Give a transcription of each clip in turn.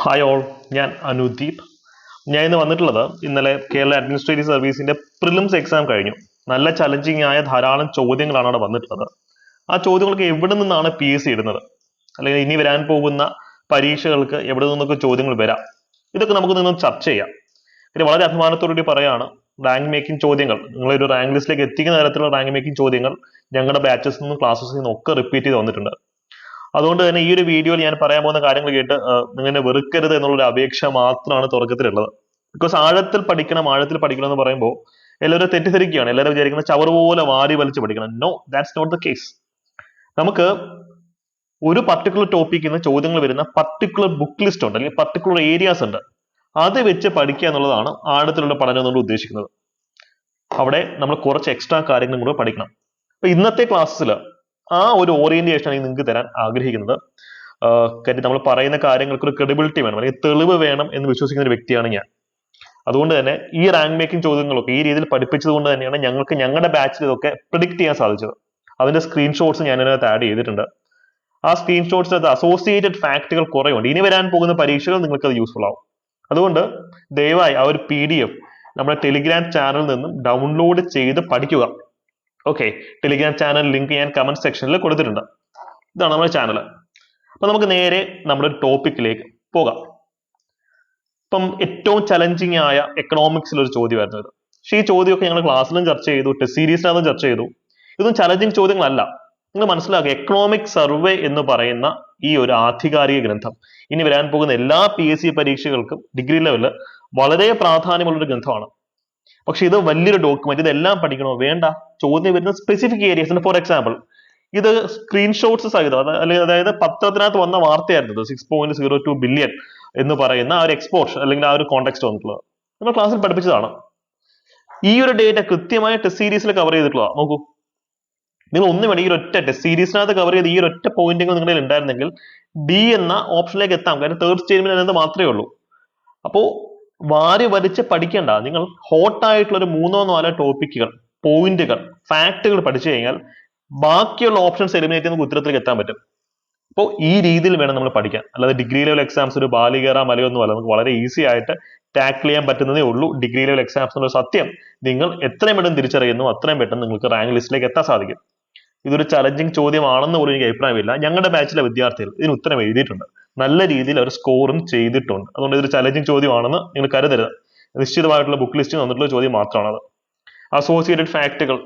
Hi all, ഞാൻ അനുദീപ്. ഞാൻ ഇന്ന് വന്നിട്ടുള്ളത് ഇന്നലെ കേരള അഡ്മിനിസ്ട്രേറ്റീവ് സർവീസിന്റെ പ്രിലിംസ് എക്സാം കഴിഞ്ഞു. നല്ല ചലഞ്ചിങ് ആയ ധാരാളം ചോദ്യങ്ങളാണ് അവിടെ വന്നിട്ടുള്ളത്. ആ ചോദ്യങ്ങൾക്ക് എവിടെ നിന്നാണ് PSC ഇടുന്നത്, അല്ലെങ്കിൽ ഇനി വരാൻ പോകുന്ന പരീക്ഷകൾക്ക് എവിടെ നിന്നൊക്കെ ചോദ്യങ്ങൾ വരാം, ഇതൊക്കെ നമുക്ക് നിന്ന് ചർച്ച ചെയ്യാം. പിന്നെ വളരെ അഭിമാനത്തോടുകൂടി പറയാണ്, റാങ്ക് മേക്കിംഗ് ചോദ്യങ്ങൾ, നിങ്ങളൊരു റാങ്ക് ലിസ്റ്റിലേക്ക് എത്തിക്കുന്ന തരത്തിലുള്ള റാങ്ക് മേക്കിംഗ് ചോദ്യങ്ങൾ ഞങ്ങളുടെ ബാച്ചസിൽ നിന്നും ക്ലാസ്സസിൽ നിന്നും ഒക്കെ റിപ്പീറ്റ് ചെയ്ത് വന്നിട്ടുണ്ട്. അതുകൊണ്ട് തന്നെ ഈ ഒരു വീഡിയോയിൽ ഞാൻ പറയാൻ പോകുന്ന കാര്യങ്ങൾ കേട്ട് നിങ്ങളെ വെറുക്കരുത് എന്നുള്ളൊരു അപേക്ഷ മാത്രമാണ് തുടക്കത്തിലുള്ളത്. ബിക്കോസ് ആഴത്തിൽ പഠിക്കണം എന്ന് പറയുമ്പോൾ എല്ലാവരും തെറ്റിദ്ധരിക്കുകയാണ്. എല്ലാവരും വിചാരിക്കുന്നത് ചവറ് പോലെ വാരി വലിച്ച് പഠിക്കണം. No, that's not the case. നമുക്ക് ഒരു പർട്ടിക്കുലർ ടോപ്പിക്കിൽ നിന്ന് ചോദ്യങ്ങൾ വരുന്ന പർട്ടിക്കുലർ ബുക്ക് ലിസ്റ്റ് ഉണ്ട്, അല്ലെങ്കിൽ പർട്ടിക്കുലർ ഏരിയാസ് ഉണ്ട്. അത് വെച്ച് പഠിക്കുക എന്നുള്ളതാണ് ആഴത്തിലുള്ള പഠനം എന്നുകൊണ്ട് ഉദ്ദേശിക്കുന്നത്. അവിടെ നമ്മൾ കുറച്ച് എക്സ്ട്രാ കാര്യങ്ങളും കൂടെ പഠിക്കണം. അപ്പൊ ഇന്നത്തെ ക്ലാസ്സിൽ ആ ഒരു ഓറിയന്റേഷൻ ആണ് നിങ്ങൾക്ക് തരാൻ ആഗ്രഹിക്കുന്നത്. കാര്യം നമ്മൾ പറയുന്ന കാര്യങ്ങൾക്ക് ഒരു ക്രെഡിബിലിറ്റി വേണം, അല്ലെങ്കിൽ തെളിവ് വേണം എന്ന് വിശ്വസിക്കുന്ന ഒരു വ്യക്തിയാണ് ഞാൻ. അതുകൊണ്ട് തന്നെ ഈ റാങ്ക് മേക്കിംഗ് ചോദ്യങ്ങളൊക്കെ ഈ രീതിയിൽ പഠിപ്പിച്ചത് കൊണ്ട് തന്നെയാണ് ഞങ്ങൾക്ക് ഞങ്ങളുടെ ബാച്ചിൽ ഇതൊക്കെ പ്രിഡിക്ട് ചെയ്യാൻ സാധിച്ചത്. അതിന്റെ സ്ക്രീൻഷോട്ട്സ് ഞാൻ ഇതിനകത്ത് ആഡ് ചെയ്തിട്ടുണ്ട്. ആ സ്ക്രീൻഷോട്ട്സിനകത്ത് അസോസിയേറ്റഡ് ഫാക്ടുകൾ കുറെ ഉണ്ട്. ഇനി വരാൻ പോകുന്ന പരീക്ഷകൾ നിങ്ങൾക്ക് അത് യൂസ്ഫുൾ ആവും. അതുകൊണ്ട് ദയവായി ആ ഒരു PDF നമ്മുടെ ടെലിഗ്രാം ചാനലിൽ നിന്നും ഡൗൺലോഡ് ചെയ്ത് പഠിക്കുക. ഓക്കെ, ടെലിഗ്രാം ചാനൽ ലിങ്ക് ഞാൻ കമന്റ് സെക്ഷനിൽ കൊടുത്തിട്ടുണ്ട്. ഇതാണ് നമ്മുടെ ചാനൽ. അപ്പൊ നമുക്ക് നേരെ നമ്മുടെ ടോപ്പിക്കിലേക്ക് പോകാം. ഇപ്പം ഏറ്റവും ചലഞ്ചിങ് ആയ എക്കണോമിക്സിൽ ഒരു ചോദ്യമായിരുന്നു ഇത്. പക്ഷേ ഈ ചോദ്യമൊക്കെ ഞങ്ങൾ ക്ലാസ്സിലും ചർച്ച ചെയ്തു, ടെസ്റ്റ് സീരീസിനകത്തും ചർച്ച ചെയ്തു. ഇതൊന്നും ചലഞ്ചിങ് ചോദ്യങ്ങളല്ല. നിങ്ങൾ മനസ്സിലാക്കുക, എക്കണോമിക് സർവേ എന്ന് പറയുന്ന ഈ ഒരു ആധികാരിക ഗ്രന്ഥം ഇനി വരാൻ പോകുന്ന എല്ലാ PSC പരീക്ഷകൾക്കും ഡിഗ്രി ലെവലിൽ വളരെ പ്രാധാന്യമുള്ളൊരു ഗ്രന്ഥമാണ്. പക്ഷെ ഇത് വലിയൊരു ഡോക്യുമെന്റ്, ഇതെല്ലാം പഠിക്കണോ? വേണ്ട. ചോദ്യം വരുന്ന സ്പെസിഫിക് ഏരിയസ്. ഫോർ എക്സാമ്പിൾ, ഇത് സ്ക്രീൻഷോട്ട്സ് സഹിതം, അതായത് പത്രത്തിനകത്ത് വന്ന വാർത്തയായിരുന്നു 6.02 ബില്യൺ എന്ന് പറയുന്ന ആ ഒരു എക്സ്പോഷർ, അല്ലെങ്കിൽ ആ ഒരു കോണ്ടെക്സ്റ്റ് വന്നിട്ടുള്ളത് നമ്മൾ ക്ലാസ്സിൽ പഠിപ്പിച്ചതാണ്. ഈ ഒരു ഡേറ്റ കൃത്യമായ ടെസ്റ്റ് സീരീസിൽ കവർ ചെയ്തിട്ടുള്ളതാണ്. നോക്കൂ, നിങ്ങൾ ഒന്നും വേണം, ഈ ഒറ്റ ടെസ്റ്റ് സീരീസിനകത്ത് കവർ ചെയ്ത് ഈ ഒറ്റ പോയിന്റുകൾ നിങ്ങളിൽ ഉണ്ടായിരുന്നെങ്കിൽ D എന്ന ഓപ്ഷനിലേക്ക് എത്താം. കാരണം തേർഡ് സ്റ്റേറ്റ്മെന്റ് എന്നത് മാത്രമേ ഉള്ളൂ. അപ്പോ വാരി വലിച്ച് പഠിക്കേണ്ട. നിങ്ങൾ ഹോട്ട് ആയിട്ടുള്ള ഒരു 3-4 ടോപ്പിക്കുകൾ, പോയിന്റുകൾ, ഫാക്ടുകൾ പഠിച്ചു കഴിഞ്ഞാൽ ബാക്കിയുള്ള ഓപ്ഷൻസ് എലിമിനേറ്റ് ചെയ്യുന്ന ഉത്തരത്തിലേക്ക് എത്താൻ പറ്റും. അപ്പോൾ ഈ രീതിയിൽ വേണം നമ്മൾ പഠിക്കാൻ. അല്ലാതെ ഡിഗ്രി ലെവൽ എക്സാംസ് ഒരു ബാലികേറ മലയൊന്നും അല്ല. നമുക്ക് വളരെ ഈസി ആയിട്ട് ടാക്കിൾ ചെയ്യാൻ പറ്റുന്നതേ ഉള്ളൂ ഡിഗ്രി ലെവൽ എക്സാംസ് എന്നുള്ള സത്യം നിങ്ങൾ എത്രയും പെട്ടെന്ന് തിരിച്ചറിയുന്നു അത്രയും പെട്ടെന്ന് നിങ്ങൾക്ക് റാങ്ക് ലിസ്റ്റിലേക്ക് എത്താൻ സാധിക്കും. ഇതൊരു ചലഞ്ചിങ് ചോദ്യമാണെന്ന് പോലും എനിക്ക് അഭിപ്രായമില്ല. ഞങ്ങളുടെ ബാച്ചിലെ വിദ്യാർത്ഥികൾ ഇതിന് ഉത്തരം എഴുതിയിട്ടുണ്ട്, നല്ല രീതിയിൽ അവർ സ്കോറും ചെയ്തിട്ടുണ്ട്. അതുകൊണ്ട് ഇതൊരു ചലഞ്ചിങ് ചോദ്യമാണെന്ന് നിങ്ങൾ കരുതരുത്. നിശ്ചിതമായിട്ടുള്ള ബുക്ക് ലിസ്റ്റിൽ വന്നിട്ടുള്ള ചോദ്യം മാത്രമാണത്. അസോസിയേറ്റഡ് ഫാക്ടുകൾ,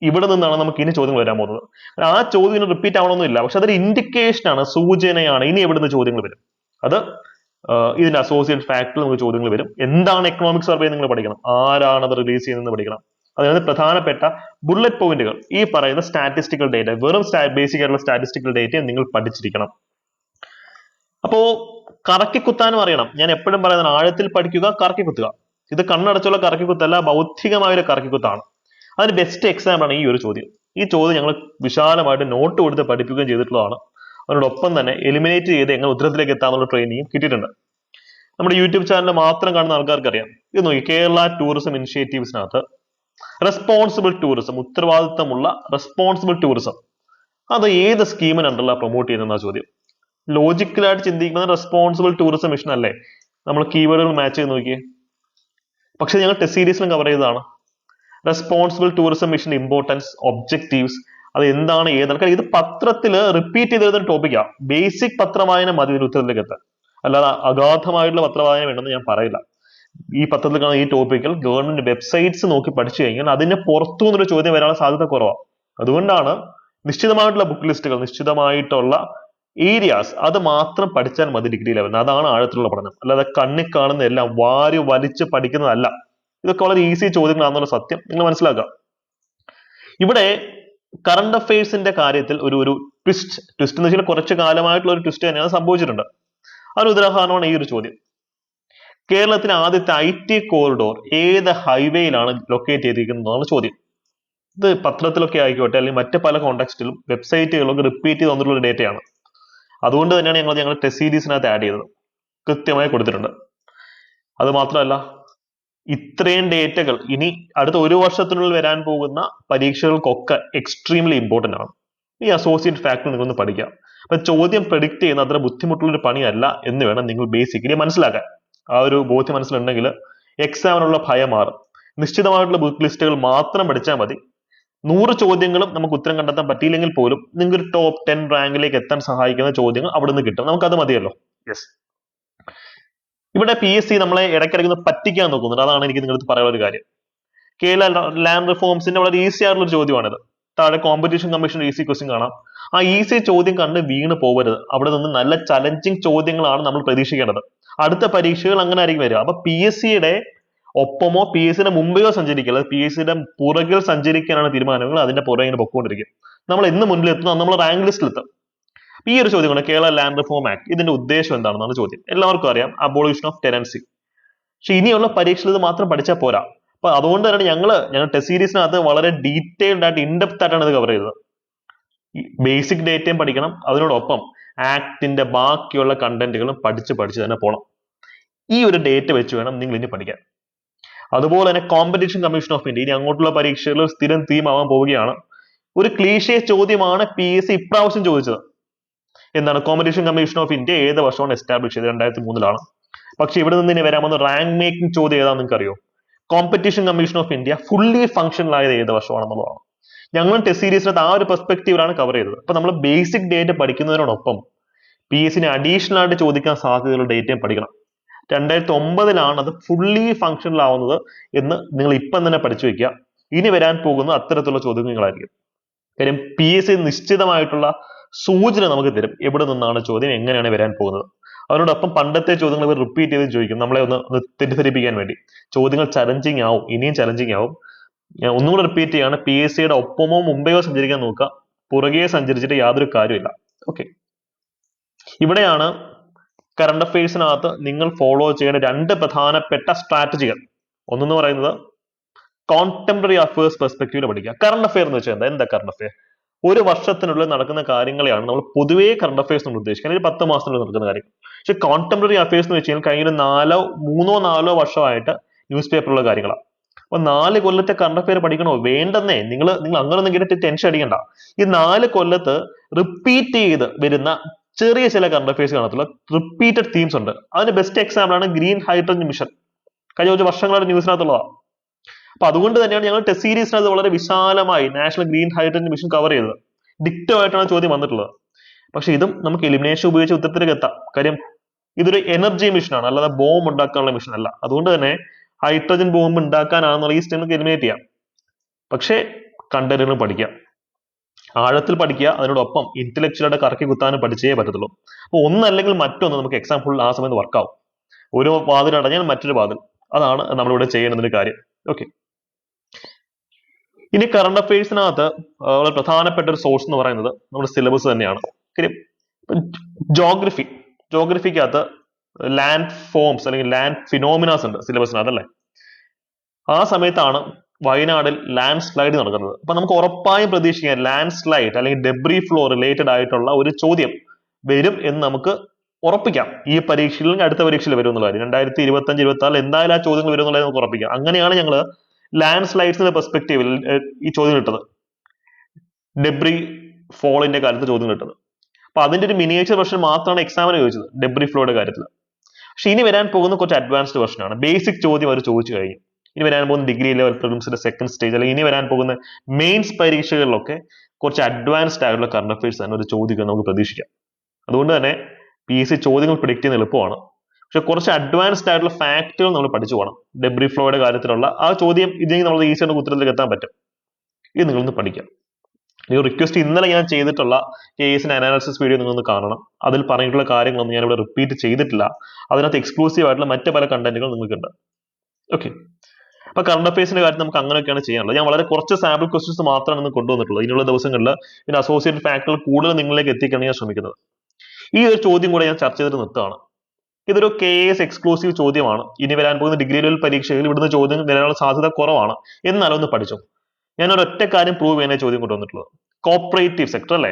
ഇവിടെ നിന്നാണ് നമുക്ക് ഇനി ചോദ്യങ്ങൾ വരാൻ പോകുന്നത്. ആ ചോദ്യം റിപ്പീറ്റ് ആവണമെന്നില്ല, പക്ഷെ അതൊരു ഇൻഡിക്കേഷൻ ആണ്, സൂചനയാണ് ഇനി എവിടെ നിന്ന് ചോദ്യങ്ങൾ വരും. അത് ഇതിന്റെ അസോസിയേറ്റഡ് ഫാക്ടറിൽ നമുക്ക് ചോദ്യങ്ങൾ വരും. എന്താണ് എക്കണോമിക് സർവേ നിങ്ങൾ പഠിക്കണം, ആരാണ് അത് റിലീസ് ചെയ്യുന്നത് പഠിക്കണം. അതിനകത്ത് പ്രധാനപ്പെട്ട ബുള്ളറ്റ് പോയിന്റുകൾ, ഈ പറയുന്ന സ്റ്റാറ്റിസ്റ്റിക്കൽ ഡേറ്റ, വെറും ബേസിക് ആയിട്ടുള്ള സ്റ്റാറ്റിസ്റ്റിക്കൽ ഡേറ്റ നിങ്ങൾ പഠിച്ചിരിക്കണം. അപ്പോ കറക്കി കുത്താനും അറിയണം. ഞാൻ എപ്പോഴും പറയുന്നത് ആഴത്തിൽ പഠിക്കുക, കറക്കി കുത്തുക. ഇത് കണ്ണടച്ചുള്ള കറക്കി കുത്തല്ല, ഭൗതികമായ ഒരു കറക്കി കുത്താണ്. അതിന് ബെസ്റ്റ് എക്സാമ്പിൾ ആണ് ഈ ഒരു ചോദ്യം. ഈ ചോദ്യം ഞങ്ങൾ വിശാലമായിട്ട് നോട്ട് കൊടുത്ത് പഠിപ്പിക്കുകയും ചെയ്തിട്ടുള്ളതാണ്. അതിനോടൊപ്പം തന്നെ എലിമിനേറ്റ് ചെയ്ത് എങ്ങനെ ഉത്തരത്തിലേക്ക് എത്താനുള്ള ട്രെയിനിങ്ങും കിട്ടിയിട്ടുണ്ട്. നമ്മുടെ യൂട്യൂബ് ചാനൽ മാത്രം കാണുന്ന ആൾക്കാർക്ക് അറിയാം. ഇത് നോക്കി, കേരള ടൂറിസം ഇനിഷ്യേറ്റീവ്സിനകത്ത് റെസ്പോൺസിബിൾ ടൂറിസം, ഉത്തരവാദിത്തമുള്ള റെസ്പോൺസിബിൾ ടൂറിസം, അത് ഏത് സ്കീമിന് അണ്ടറിലാണ് പ്രൊമോട്ട് ചെയ്യുന്ന ചോദ്യം. ലോജിക്കലായിട്ട് ചിന്തിക്കുന്നത് റെസ്പോൺസിബിൾ ടൂറിസം മിഷൻ അല്ലേ? നമ്മൾ കീവേഡുകൾ മാച്ച് ചെയ്ത് നോക്കിയേ. പക്ഷെ ഞങ്ങൾ ടെസ്റ്റ് സീരീസിലും കവർ ചെയ്തതാണ്. Responsible tourism mission importance, objectives, അത് എന്താണ്, ഏതാണ്. ഇത് പത്രത്തിൽ റിപ്പീറ്റ് ചെയ്തിരുന്ന ടോപ്പിക്കാണ്. ബേസിക് പത്രവായന മതി ഇതിന് ഉത്തരത്തിലേക്ക് എത്താൻ. അല്ലാതെ അഗാധമായിട്ടുള്ള പത്രവായന വേണമെന്ന് ഞാൻ പറയില്ല. ഈ പത്രത്തിൽ കാണുന്ന ഈ ടോപ്പിക്കൽ ഗവൺമെന്റ് വെബ്സൈറ്റ്സ് നോക്കി പഠിച്ചു കഴിഞ്ഞാൽ അതിന് പുറത്തു നിന്നൊരു ചോദ്യം വരാനുള്ള സാധ്യത കുറവാണ്. അതുകൊണ്ടാണ് നിശ്ചിതമായിട്ടുള്ള ബുക്ക് ലിസ്റ്റുകൾ, നിശ്ചിതമായിട്ടുള്ള ഏരിയാസ്, അത് മാത്രം പഠിച്ചാൽ മതി ഡിഗ്രി ലെവലിന്. അതാണ് ആഴത്തിലുള്ള പഠനം. അല്ലാതെ കണ്ണിൽ കാണുന്ന എല്ലാം വാരി വലിച്ച് പഠിക്കുന്നതല്ല. ഇതൊക്കെ വളരെ ഈസി ചോദ്യങ്ങളാണെന്നുള്ള സത്യം നിങ്ങൾ മനസ്സിലാക്കുക. ഇവിടെ കറണ്ട് അഫയേഴ്സിന്റെ കാര്യത്തിൽ ഒരു ട്വിസ്റ്റ് എന്ന് വെച്ചാൽ കുറച്ച് കാലമായിട്ടുള്ള ഒരു ട്വിസ്റ്റ് തന്നെയാണ് സംഭവിച്ചിട്ടുണ്ട്. അതിന് ഉദാഹരണമാണ് ഈ ഒരു ചോദ്യം. കേരളത്തിലെ ആദ്യത്തെ IT കോറിഡോർ ഏത് ഹൈവേയിലാണ് ലൊക്കേറ്റ് ചെയ്തിരിക്കുന്നതാണ് ചോദ്യം. ഇത് പത്രത്തിലൊക്കെ ആയിക്കോട്ടെ, അല്ലെങ്കിൽ മറ്റ് പല കോണ്ടെക്സ്റ്റിലും വെബ്സൈറ്റുകളിലൊക്കെ റിപ്പീറ്റ് ചെയ്ത് വന്നിട്ടുള്ള ഡേറ്റയാണ്. അതുകൊണ്ട് തന്നെയാണ് ഞങ്ങൾ ടെസ്റ്റ് സീരീസിനകത്ത് ആഡ് ചെയ്തത്, കൃത്യമായി കൊടുത്തിട്ടുണ്ട്. അത് മാത്രമല്ല, ഇത്രയും ഡേറ്റകൾ ഇനി അടുത്ത 1 വർഷത്തിനുള്ളിൽ വരാൻ പോകുന്ന പരീക്ഷകൾക്കൊക്കെ എക്സ്ട്രീംലി ഇമ്പോർട്ടന്റ് ആണ്. ഈ അസോസിയേറ്റ് ഫാക്ടർ നിങ്ങളൊന്ന് പഠിക്കാം. അപ്പൊ ചോദ്യം പ്രെഡിക്റ്റ് ചെയ്യുന്ന അത്ര ബുദ്ധിമുട്ടുള്ള ഒരു പണിയല്ല എന്ന് വേണം നിങ്ങൾ ബേസിക്കലി മനസ്സിലാക്കാൻ. ആ ഒരു ബോധ്യം മനസ്സിലുണ്ടെങ്കിൽ എക്സാമിനുള്ള ഭയം മാറും. നിശ്ചിതമായിട്ടുള്ള ബുക്ക് ലിസ്റ്റുകൾ മാത്രം പഠിച്ചാൽ മതി. 100 ചോദ്യങ്ങളും നമുക്ക് ഉത്തരം കണ്ടെത്താൻ പറ്റിയില്ലെങ്കിൽ പോലും നിങ്ങൾക്ക് ഒരു ടോപ്പ് 10 റാങ്കിലേക്ക് എത്താൻ സഹായിക്കുന്ന ചോദ്യങ്ങൾ അവിടെ നിന്ന് കിട്ടും. നമുക്കത് മതിയല്ലോ. യെസ്. ഇവിടെ PSC നമ്മളെ ഇടയ്ക്കിടയ്ക്ക് പറ്റിക്കാൻ നോക്കുന്നുണ്ട്. അതാണ് എനിക്ക് നിങ്ങളടുത്ത് പറയാനുള്ള ഒരു കാര്യം. കേരള ലാൻഡ് റിഫോംസിന്റെ വളരെ ഈസി ആയിട്ടുള്ള ഒരു ചോദ്യമാണിത്. താഴെ കോമ്പറ്റീഷൻ കമ്മീഷൻ ഈസി ക്വസ്റ്റ്യൻ കാണാം. ആ ഈസി ചോദ്യം കണ്ട് വീണ് പോകരുത്. അവിടെ നിന്ന് നല്ല ചലഞ്ചിങ് ചോദ്യങ്ങളാണ് നമ്മൾ പ്രതീക്ഷിക്കേണ്ടത്. അടുത്ത പരീക്ഷകൾ അങ്ങനെ ആയിരിക്കും വരിക. അപ്പൊ PSCയുടെ ഒപ്പമോ PSCയുടെ മുമ്പെയോ സഞ്ചരിക്കുക, PSCയുടെ പുറകിൽ സഞ്ചരിക്കാനാണ് തീരുമാനങ്ങൾ. അതിന്റെ പുറകെ ഇങ്ങനെ പൊക്കോണ്ടിരിക്കും. നമ്മൾ എന്ന് മുന്നിലെത്തുന്നു നമ്മൾ റാങ്ക് ലിസ്റ്റിലെത്തും. ഈ ഒരു ചോദ്യമാണ് കേരള ലാൻഡ് റിഫോം ആക്ട്. ഇതിന്റെ ഉദ്ദേശം എന്താണെന്നാണ് ചോദ്യം. എല്ലാവർക്കും അറിയാം, അബോളിഷൻ ഓഫ് ടെനൻസി. പക്ഷെ ഇനിയുള്ള പരീക്ഷയിൽ ഇത് മാത്രം പഠിച്ചാൽ പോരാ. അപ്പൊ അതുകൊണ്ട് തന്നെ ഞങ്ങൾ ടെസ്റ്റ് സീരീസിനകത്ത് വളരെ ഡീറ്റെയിൽഡ് ആയിട്ട് ഇൻഡെപ്ത് ആയിട്ടാണ് ഇത് കവർ ചെയ്തത്. ബേസിക് ഡേറ്റയും പഠിക്കണം, അതിനോടൊപ്പം ആക്ടിന്റെ ബാക്കിയുള്ള കണ്ടന്റുകളും പഠിച്ച് തന്നെ പോകണം. ഈ ഒരു ഡേറ്റ വെച്ച് വേണം നിങ്ങൾ ഇനി പഠിക്കാൻ. അതുപോലെ തന്നെ കോമ്പറ്റീഷൻ കമ്മീഷൻ ഓഫ് ഇന്ത്യ ഇനി അങ്ങോട്ടുള്ള പരീക്ഷകളിൽ സ്ഥിരം തീം ആവാൻ പോവുകയാണ്. ഒരു ക്ലീഷേ ചോദ്യമാണ് PSC ഇപ്രാവശ്യം ചോദിച്ചത്. എന്താണ് കോമ്പറ്റീഷൻ കമ്മീഷൻ ഓഫ് ഇന്ത്യ ഏത് വർഷമാണ് എസ്റ്റാബ്ലിഷ് ചെയ്തത്? 2003 പക്ഷെ ഇവിടെ നിന്ന് ഇനി വരാമെന്ന് റാങ്ക് മേക്കിംഗ് ചോദ്യം ഏതാണെന്ന് നിങ്ങൾക്ക് അറിയോ? Competition commission of India fully functional ആയത് ഏത് വർഷമാണെന്നുള്ളതാണ്. ഞങ്ങൾ ടെസ്റ്റ് സീരീസിനകത്ത് ആ ഒരു പെർസ്പെക്റ്റീവിലാണ് കവർ ചെയ്തത്. അപ്പൊ നമ്മൾ ബേസിക് ഡേറ്റ പഠിക്കുന്നതിനോടൊപ്പം PSCനെ അഡീഷണൽ ആയിട്ട് ചോദിക്കാൻ സാധ്യതയുള്ള ഡേറ്റയും പഠിക്കണം. 2009 അത് ഫുള്ളി ഫംഗ്ഷണൽ ആവുന്നത് എന്ന് നിങ്ങൾ ഇപ്പം തന്നെ പഠിച്ചു വെക്കുക. ഇനി വരാൻ പോകുന്ന അത്തരത്തിലുള്ള ചോദ്യങ്ങളായിരിക്കും. കാര്യം PSC നിശ്ചിതമായിട്ടുള്ള സൂചന നമുക്ക് തരും എവിടെ നിന്നാണ് ചോദ്യം, എങ്ങനെയാണ് വരാൻ പോകുന്നത്. അതിനോടൊപ്പം പണ്ടത്തെ ചോദ്യങ്ങൾ ഇവർ റിപ്പീറ്റ് ചെയ്ത് ചോദിക്കും, നമ്മളെ ഒന്ന് തെറ്റിദ്ധരിപ്പിക്കാൻ വേണ്ടി. ചോദ്യങ്ങൾ ചലഞ്ചിങ് ആവും, ഇനിയും ചലഞ്ചിങ് ആവും. ഞാൻ ഒന്നുകൂടെ റിപ്പീറ്റ് ചെയ്യാണ്, PSCയുടെ ഒപ്പമോ മുമ്പെയോ സഞ്ചരിക്കാൻ നോക്കുക, പുറകെ സഞ്ചരിച്ചിട്ട് യാതൊരു കാര്യമില്ല. ഓക്കെ, ഇവിടെയാണ് കറണ്ട് അഫയേഴ്സിനകത്ത് നിങ്ങൾ ഫോളോ ചെയ്യേണ്ട 2 പ്രധാനപ്പെട്ട സ്ട്രാറ്റജികൾ. ഒന്നെന്ന് പറയുന്നത് കോണ്ടംപററി അഫയേഴ്സ് പെർസ്പെക്റ്റീവിൽ പഠിക്കുക. കറണ്ട് അഫയർ എന്ന് വെച്ചാൽ എന്താ കറണ്ട് അഫയർ? ഒരു വർഷത്തിനുള്ളിൽ നടക്കുന്ന കാര്യങ്ങളെയാണ് നമ്മൾ പൊതുവേ കറണ്ട് അഫയേഴ്സ് നമ്മൾ ഉദ്ദേശിക്കുന്നത്. 10 മാസത്തിനുള്ളിൽ നടക്കുന്ന കാര്യം. പക്ഷെ കോണ്ടംപററി അഫയേഴ്സ് എന്ന് വെച്ച് കഴിഞ്ഞാൽ കഴിഞ്ഞ 3 വർഷമായിട്ട് ന്യൂസ് പേപ്പറിലുള്ള കാര്യങ്ങളാണ്. അപ്പൊ 4 കൊല്ലത്തെ കറണ്ട് അഫയർ പഠിക്കണോ? വേണ്ടെന്നേ. നിങ്ങൾ അങ്ങനൊന്നും കേട്ടിട്ട് ടെൻഷൻ അടിക്കണ്ട. ഈ 4 കൊല്ലത്ത് റിപ്പീറ്റ് ചെയ്ത് വരുന്ന ചെറിയ ചില കറണ്ട് അഫയേഴ്സ് കാണത്തുള്ള റിപ്പീറ്റഡ് തീംസ് ഉണ്ട്. അതിന് ബെസ്റ്റ് എക്സാമ്പിൾ ആണ് ഗ്രീൻ ഹൈഡ്രജൻ മിഷൻ. കഴിഞ്ഞ കുറച്ച് വർഷങ്ങളുടെ ന്യൂസിനകത്തുള്ളതാണ്. അപ്പൊ അതുകൊണ്ട് തന്നെയാണ് ഞങ്ങൾ ടെസ്റ്റ് സീരീസിനകത്ത് വളരെ വിശാലമായി national green hydrogen mission cover ചെയ്തത്. ഡിക്റ്റോ ആയിട്ടാണ് ചോദ്യം വന്നിട്ടുള്ളത്. പക്ഷെ ഇതും നമുക്ക് എലിമിനേഷൻ ഉപയോഗിച്ച് ഉത്തരത്തിലേക്ക് എത്താം. കാര്യം ഇതൊരു എനർജി മിഷനാണ്, അല്ലാതെ ബോംബ് ഉണ്ടാക്കാനുള്ള മിഷൻ അല്ല. അതുകൊണ്ട് തന്നെ ഹൈഡ്രജൻ ബോംബ് ഉണ്ടാക്കാനാണെന്നുള്ള ഈ സ്റ്റെപ്പ് നമുക്ക് എലിമിനേറ്റ് ചെയ്യാം. പക്ഷേ കണ്ടന്റുകൾ പഠിക്കാം, ആഴത്തിൽ പഠിക്കുക. അതിനോടൊപ്പം ഇന്റലക്ച്വലായിട്ട് കറക്കി കുത്താനും പഠിച്ചേ പറ്റത്തുള്ളൂ. അപ്പൊ ഒന്നല്ലെങ്കിൽ മറ്റൊന്ന് നമുക്ക് എക്സാം ഫുൾ ആ സമയത്ത് വർക്കാവും. ഒരു വാതിൽ അടഞ്ഞാൽ മറ്റൊരു വാതിൽ. അതാണ് നമ്മളിവിടെ ചെയ്യുന്നതിന്റെ കാര്യം. ഓക്കെ, ഇനി കറണ്ട് അഫയേഴ്സിനകത്ത് വളരെ പ്രധാനപ്പെട്ട ഒരു സോഴ്സ് എന്ന് പറയുന്നത് നമ്മുടെ സിലബസ് തന്നെയാണ്. ജോഗ്രഫിക്കകത്ത് ലാൻഡ് ഫോംസ് അല്ലെങ്കിൽ ലാൻഡ് ഫിനോമിനാസ് ഉണ്ട് സിലബസിനകത്ത് അല്ലേ. ആ സമയത്താണ് വയനാടിൽ ലാൻഡ് സ്ലൈഡ് നടക്കുന്നത്. അപ്പൊ നമുക്ക് ഉറപ്പായും പ്രതീക്ഷിക്കാം ലാൻഡ് സ്ലൈഡ് അല്ലെങ്കിൽ ഡെബ്രി ഫ്ലോ റിലേറ്റഡ് ആയിട്ടുള്ള ഒരു ചോദ്യം വരും എന്ന് നമുക്ക് ഉറപ്പിക്കാം. ഈ പരീക്ഷയിൽ അല്ലെങ്കിൽ അടുത്ത പരീക്ഷയിൽ വരും എന്നുള്ള കാര്യം. 2025-26 എന്തായാലും ആ ചോദ്യങ്ങൾ വരും എന്നുള്ളത് നമുക്ക് ഉറപ്പിക്കാം. അങ്ങനെയാണ് ഞങ്ങൾ ലാൻഡ് സ്ലൈഡ്സിന്റെ പെർസ്പെക്റ്റീവിൽ ഈ ചോദ്യം ഇട്ടത്, ഡെബ്രി ഫോളിന്റെ കാര്യത്തിൽ ചോദ്യം ഇട്ടത്. അപ്പൊ അതിന്റെ ഒരു മിനിയേച്ചർ വെർഷൻ മാത്രമാണ് എക്സാമിന് ചോദിച്ചത് ഡെബ്രി ഫ്ലോയുടെ കാര്യത്തിൽ. പക്ഷെ ഇനി വരാൻ പോകുന്ന കുറച്ച് അഡ്വാൻസ്ഡ് വെർഷൻ ആണ്. ബേസിക് ചോദ്യം അവർ ചോദിച്ചു കഴിഞ്ഞു. ഇനി വരാൻ പോകുന്ന ഡിഗ്രി ലെവൽ പ്രിലിംസിന്റെ സെക്കൻഡ് സ്റ്റേജ് അല്ലെങ്കിൽ ഇനി വരാൻ പോകുന്ന മെയിൻസ് പരീക്ഷകളിലൊക്കെ കുറച്ച് അഡ്വാൻസ്ഡ് ആയിട്ടുള്ള കറണ്ട് അഫയേഴ്സ് തന്നെ ഒരു ചോദ്യം നമുക്ക് പ്രതീക്ഷിക്കാം. അതുകൊണ്ട് തന്നെ PSC ചോദ്യങ്ങൾ പ്രിഡിക്ട് ചെയ്യുന്ന എളുപ്പമാണ്. പക്ഷെ കുറച്ച് അഡ്വാൻസ്ഡ് ആയിട്ടുള്ള ഫാക്ടുകൾ നമ്മൾ പഠിച്ചു പോകണം. ഡെബ്രി ഫ്ലോയുടെ കാര്യത്തിലുള്ള ആ ചോദ്യം ഇതെങ്കിൽ നമ്മൾ ഈസി ആയിട്ട് ഉത്തരത്തിലേക്ക് എത്താൻ പറ്റും. ഇത് നിങ്ങളൊന്ന് പഠിക്കാം. ഈ റിക്വസ്റ്റ് ഇന്നലെ ഞാൻ ചെയ്തിട്ടുള്ള കേസിന്റെ അനാലിസിസ് വീഡിയോ നിങ്ങളൊന്ന് കാണണം. അതിൽ പറഞ്ഞിട്ടുള്ള കാര്യങ്ങളൊന്നും ഞാൻ ഇവിടെ റിപ്പീറ്റ് ചെയ്തിട്ടില്ല. അതിനകത്ത് എക്സ്ക്ലൂസീവ് ആയിട്ടുള്ള മറ്റു പല കണ്ടന്റുകൾ നിങ്ങൾക്കുണ്ട്. ഓക്കെ, അപ്പൊ കറണ്ട് അഫയേഴ്സിന്റെ കാര്യത്തിൽ നമുക്ക് അങ്ങനെയൊക്കെയാണ് ചെയ്യാനുള്ളത്. ഞാൻ വളരെ കുറച്ച് സാമ്പിൾ ക്വസ്റ്റ്യൻസ് മാത്രമാണ് ഇന്ന് കൊണ്ടുവന്നിട്ടുള്ളത്. ഇനിയുള്ള ദിവസങ്ങളിൽ ഇതിന്റെ അസോസിയേറ്റ് ഫാക്ടറുകൾ കൂടുതൽ നിങ്ങളിലേക്ക് എത്തിക്കാനാണ് ഞാൻ ശ്രമിക്കുന്നത്. ഈ ഒരു ചോദ്യം കൂടെ ഞാൻ ചർച്ച ചെയ്തിട്ട് നിർത്തുകയാണ്. ഇതൊരു KS എക്സ്ക്ലൂസീവ് ചോദ്യമാണ്. ഇനി വരാൻ പോകുന്ന ഡിഗ്രി ലെവൽ പരീക്ഷയിൽ ഇവിടുന്ന് ചോദ്യം വരാനുള്ള സാധ്യത കുറവാണ്. എന്നാലും ഒന്ന് പഠിച്ചു. ഞാൻ ഒരൊറ്റ കാര്യം പ്രൂവ് ചെയ്യാൻ ചോദ്യം കൊണ്ടുവന്നിട്ടുള്ളത്. കോപ്പറേറ്റീവ് സെക്ടർ അല്ലേ,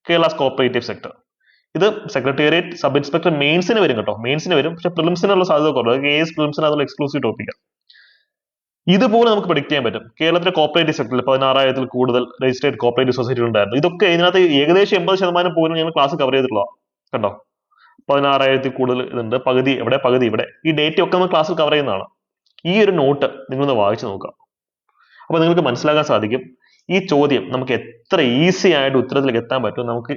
കേരളാസ് കോപ്പറേറ്റീവ് സെക്ടർ. ഇത് സെക്രട്ടേറിയറ്റ് സബ് ഇൻസ്പെക്ടർ മെയിൻസിന് വരും കേട്ടോ, മെയിൻസിന് വരും. പക്ഷെ പ്രിലിംസിനുള്ള സാധ്യത കുറവ്. KS പ്രിലിംസിന് അതുള്ള എക്സ്ക്ലൂസീവ് ടോപ്പിക്കാണ്. ഇതുപോലെ നമുക്ക് predict ചെയ്യാൻ പറ്റും. കേരളത്തിലെ കോപ്പറേറ്റീവ് സെക്ടറിൽ 16,000 കൂടുതൽ രജിസ്ട്രേഡ് കോപ്പറേറ്റീവ് സൊസൈറ്റികൾ ഉണ്ടായിരുന്നു. ഇതൊക്കെ ഇതിനകത്ത് ഏകദേശം 80% പോലും ഞങ്ങൾ ക്ലാസ് കവർ ചെയ്തിട്ടുള്ളതാണ്. കണ്ടോ, 16,000 കൂടുതൽ ഇതുണ്ട്, പകുതി ഇവിടെ. ഈ ഡേറ്റ ഒക്കെ നമ്മൾ ക്ലാസ്സിൽ കവർ ചെയ്യുന്നതാണ്. ഈ ഒരു നോട്ട് നിങ്ങളൊന്ന് വായിച്ചു നോക്കുക. അപ്പൊ നിങ്ങൾക്ക് മനസ്സിലാക്കാൻ സാധിക്കും ഈ ചോദ്യം നമുക്ക് എത്ര ഈസി ആയിട്ട് ഉത്തരത്തിലേക്ക് എത്താൻ പറ്റും. നമുക്ക്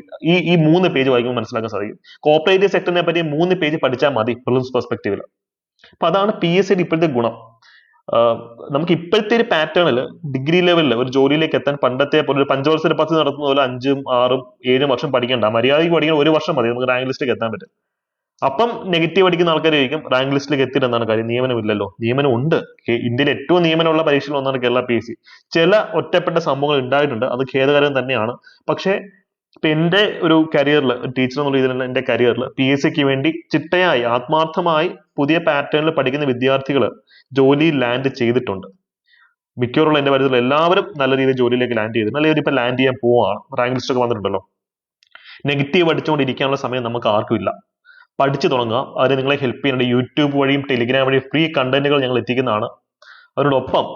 ഈ 3 പേജ് വായിക്കുമ്പോൾ മനസ്സിലാക്കാൻ സാധിക്കും. കോപ്പറേറ്റീവ് സെക്ടറിനെ പറ്റി 3 പേജ് പഠിച്ചാൽ മതി പ്രിലിംസ് പെർസ്പെക്റ്റീവിൽ. അപ്പൊ അതാണ് PSC ഇപ്പോഴത്തെ ഗുണം. നമുക്ക് ഇപ്പോഴത്തെ ഒരു പാറ്റേണിൽ ഡിഗ്രി ലെവലിൽ ഒരു ജോലിയിലേക്ക് എത്താൻ പണ്ടത്തെ പോലെ ഒരു പഞ്ചവത്സര പദ്ധതി നടത്തുന്ന പോലെ 5, 6, 7 വർഷം പഠിക്കണ്ട. മര്യാദയ്ക്ക് പഠിക്കാൻ 1 വർഷം മതി നമുക്ക് റാങ്ക് ലിസ്റ്റിലേക്ക് എത്താൻ പറ്റും. അപ്പം നെഗറ്റീവ് അടിക്കുന്ന ആൾക്കാരായിരിക്കും റാങ്ക് ലിസ്റ്റിലേക്ക് എത്തിയിട്ട് എന്താണ് കാര്യം, നിയമനമില്ലല്ലോ. നിയമനം ഉണ്ട്. ഇന്ത്യയിൽ ഏറ്റവും നിയമനമുള്ള പരീക്ഷയിൽ ഒന്നാണ് കേരള PSC. ചില ഒറ്റപ്പെട്ട സംഭവങ്ങൾ ഉണ്ടായിട്ടുണ്ട്, അത് ഖേദകരം തന്നെയാണ്. പക്ഷേ ഇപ്പൊ എന്റെ ഒരു കരിയറിൽ, ഒരു ടീച്ചർ എന്നുള്ള രീതിയിലുള്ള എന്റെ കരിയറിൽ PSCക്ക് വേണ്ടി ചിട്ടയായി ആത്മാർത്ഥമായി പുതിയ പാറ്റേണിൽ പഠിക്കുന്ന വിദ്യാർത്ഥികൾ ജോലി ലാൻഡ് ചെയ്തിട്ടുണ്ട്. മിക്കവാറുള്ള എന്റെ പരിധിയിൽ എല്ലാവരും നല്ല രീതിയിൽ ജോലിയിലേക്ക് ലാൻഡ് ചെയ്തിട്ടുണ്ട്, അല്ലെങ്കിൽ ഇപ്പൊ ലാൻഡ് ചെയ്യാൻ പോവാണ്. റാങ്ക് ലിസ്റ്റ് ഒക്കെ വന്നിട്ടുണ്ടല്ലോ. നെഗറ്റീവ് അടിച്ചുകൊണ്ടിരിക്കാനുള്ള സമയം നമുക്ക് ആർക്കും ഇല്ല. പഠിച്ചു തുടങ്ങുക. അതിന് നിങ്ങളെ ഹെൽപ്പ് ചെയ്യുന്നുണ്ട് യൂട്യൂബ് വഴിയും ടെലിഗ്രാം വഴിയും ഫ്രീ കണ്ടന്റുകൾ ഞങ്ങൾ എത്തിക്കുന്നതാണ്. അതിനോടൊപ്പം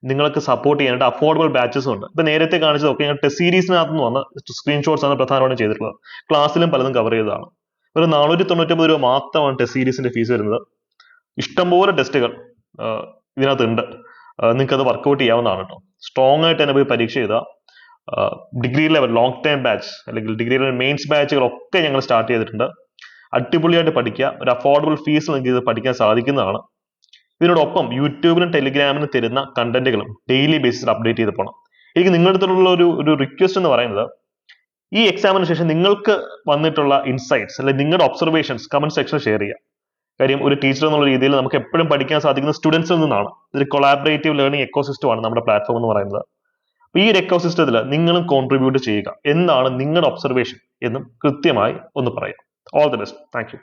നിങ്ങൾക്ക് സപ്പോർട്ട് ചെയ്യാനായിട്ട് അഫോർഡബിൾ ബാച്ചസും ഉണ്ട്. ഇപ്പൊ നേരത്തെ കാണിച്ചതൊക്കെ ഞങ്ങൾ ടെസ്റ്റ് സീരീസിനകത്ത് നിന്ന് വന്ന സ്ക്രീൻഷോട്ട്സ് ആണ് പ്രധാനമായിട്ടും ചെയ്തിട്ടുള്ളത്. ക്ലാസ്സിലും പലതും കവർ ചെയ്തതാണ്. ഒരു 499 രൂപ മാത്രമാണ് ടെസ്റ്റ് സീരീസിന്റെ ഫീസ് വരുന്നത്. ഇഷ്ടംപോലെ ടെസ്റ്റുകൾ ഇതിനകത്ത് ഉണ്ട്. നിങ്ങൾക്ക് അത് വർക്ക്ഔട്ട് ചെയ്യാവുന്നതാണ് കേട്ടോ. സ്ട്രോങ് ആയിട്ട് തന്നെ പോയി പരീക്ഷ ചെയ്താൽ degree level long time batch അല്ലെങ്കിൽ ഡിഗ്രി ലെവൽ മെയിൻസ് ബാച്ചുകളൊക്കെ ഞങ്ങൾ സ്റ്റാർട്ട് ചെയ്തിട്ടുണ്ട്. അടിപൊളിയായിട്ട് പഠിക്കുക. ഒരു അഫോർഡബിൾ ഫീസ് നിങ്ങൾക്ക് ഇത് പഠിക്കാൻ സാധിക്കുന്നതാണ്. ഇതിനോടൊപ്പം യൂട്യൂബിലും ടെലിഗ്രാമിലും തരുന്ന കണ്ടന്റുകളും ഡെയിലി ബേസിസിൽ അപ്ഡേറ്റ് ചെയ്ത് പോകണം. എനിക്ക് നിങ്ങളുടെ അടുത്തുള്ള ഒരു റിക്വസ്റ്റ് എന്ന് പറയുന്നത്, ഈ എക്സാമിന് ശേഷം നിങ്ങൾക്ക് വന്നിട്ടുള്ള ഇൻസൈറ്റ്സ് അല്ലെങ്കിൽ നിങ്ങളുടെ ഒബ്സർവേഷൻസ് കമന്റ് സെക്ഷനിൽ ഷെയർ ചെയ്യുക. കാര്യം ഒരു ടീച്ചർ എന്നുള്ള രീതിയിൽ നമുക്ക് എപ്പോഴും പഠിക്കാൻ സാധിക്കുന്ന സ്റ്റുഡൻസിൽ നിന്നാണ്. ഇതൊരു കൊളാബറേറ്റീവ് ലേണിംഗ് എക്കോസിസ്റ്റം ആണ് നമ്മുടെ പ്ലാറ്റ്ഫോം എന്ന് പറയുന്നത്. അപ്പൊ ഈ ഒരു എക്കോസിസ്റ്റത്തിൽ നിങ്ങളും കോൺട്രിബ്യൂട്ട് ചെയ്യുക. എന്താണ് നിങ്ങളുടെ ഒബ്സർവേഷൻ എന്നും കൃത്യമായി ഒന്ന് പറയാം. All the best. Thank you.